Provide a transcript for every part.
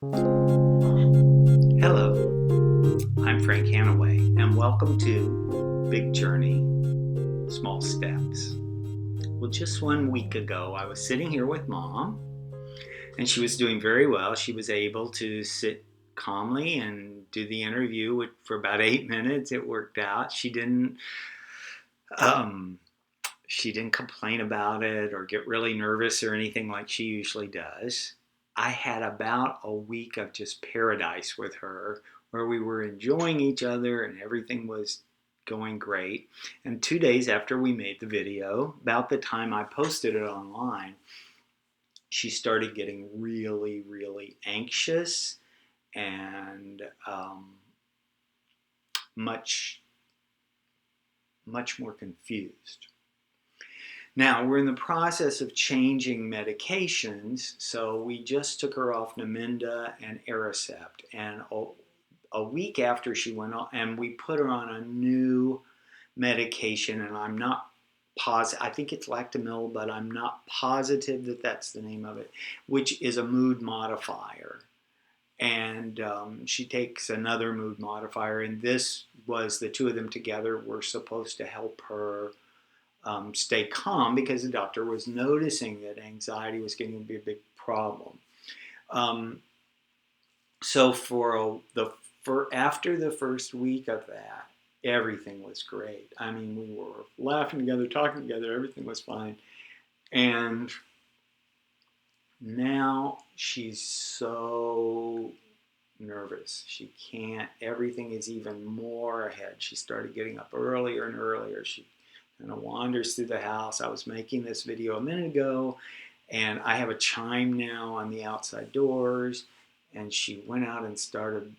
Hello, I'm Frank Hanaway, and welcome to Big Journey, Small Steps. Well, just 1 week ago, I was sitting here with Mom, and she was doing very well. She was able to sit calmly and do the interview for about 8 minutes. It worked out. Um, she didn't complain about it or get really nervous or anything like she usually does. I had about a week of just paradise with her where we were enjoying each other and everything was going great. And 2 days after we made the video, about the time I posted it online, she started getting really, really anxious and much, much more confused. Now, we're in the process of changing medications, so we just took her off Namenda and Aricept. And a week after she went on, and we put her on a new medication, and I'm not positive, I think it's Lactamil, but I'm not positive that that's the name of it, which is a mood modifier. And she takes another mood modifier, and this was the two of them together were supposed to help her stay calm because the doctor was noticing that anxiety was getting to be a big problem. Um, so for after the first week of that, everything was great. I mean, we were laughing together, talking together, everything was fine. And now she's so nervous. She can't, everything is even more ahead. She started getting up earlier and earlier. She kind of wanders through the house. I was making this video a minute ago, and I have a chime now on the outside doors, and she went out and started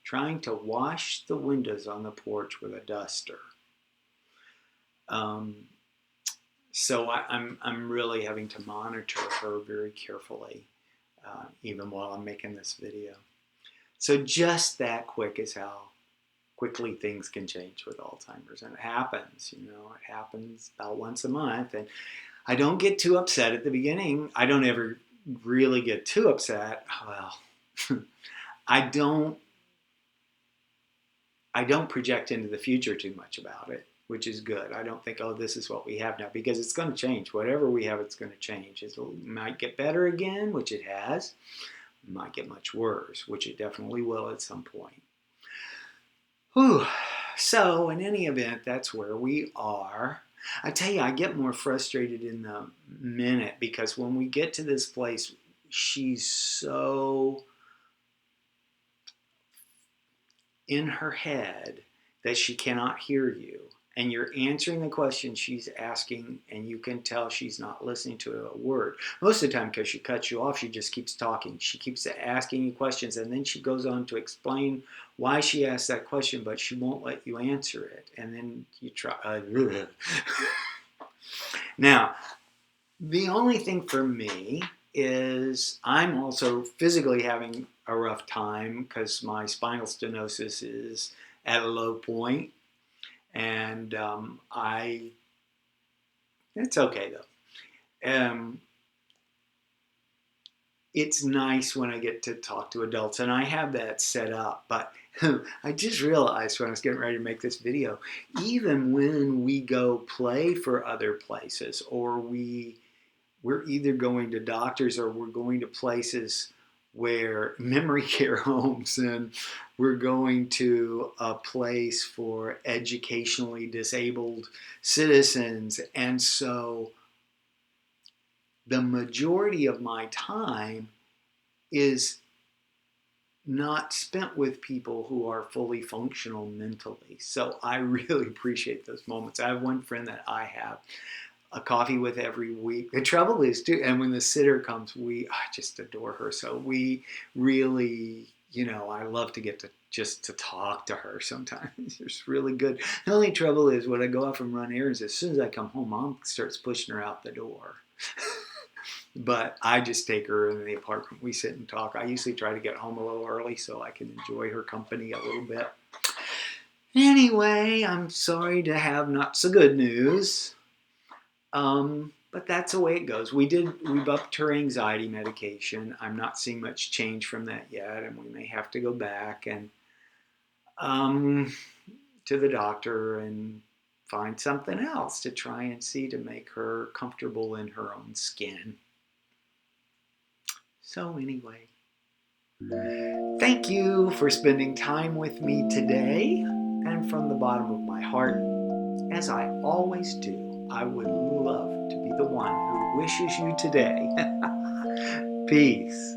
trying to wash the windows on the porch with a duster. Um, so I'm really having to monitor her very carefully, even while I'm making this video. So just that quick is how quickly things can change with Alzheimer's. And it happens, it happens about once a month. And I don't get too upset at the beginning. I don't ever really get too upset. Well, I don't project into the future too much about it, which is good. I don't think, oh, this is what we have now, because it's going to change. Whatever we have, it's going to change. It might get better again, which it has. It might get much worse, which it definitely will at some point. Whew. So, in any event, that's where we are. I tell you, I get more frustrated in the minute because when we get to this place, she's so in her head that she cannot hear you. And you're answering the question she's asking, and you can tell she's not listening to a word. Most of the time, because she cuts you off, she just keeps talking. She keeps asking you questions, and then she goes on to explain why she asked that question, but she won't let you answer it. And then you try. Now, the only thing for me is I'm also physically having a rough time because my spinal stenosis is at a low point, and it's okay though. It's nice when I get to talk to adults, and I have that set up, but I just realized when I was getting ready to make this video, even when we go play for other places, or we're either going to doctors or we're going to places where memory care homes, and we're going to a place for educationally disabled citizens. And so the majority of my time is not spent with people who are fully functional mentally. So I really appreciate those moments. I have one friend that I have a coffee with every week. The trouble is too, and when the sitter comes, I just adore her. So we really, I love to get to just to talk to her sometimes. It's really good. The only trouble is when I go off and run errands, as soon as I come home, Mom starts pushing her out the door. But I just take her in the apartment. We sit and talk. I usually try to get home a little early so I can enjoy her company a little bit. Anyway, I'm sorry to have not so good news. But that's the way it goes. We've upped her anxiety medication. I'm not seeing much change from that yet, and we may have to go back and um, to the doctor and find something else to try and see to make her comfortable in her own skin. So anyway, thank you for spending time with me today. And from the bottom of my heart, as I always do, I would love to be the one who wishes you today peace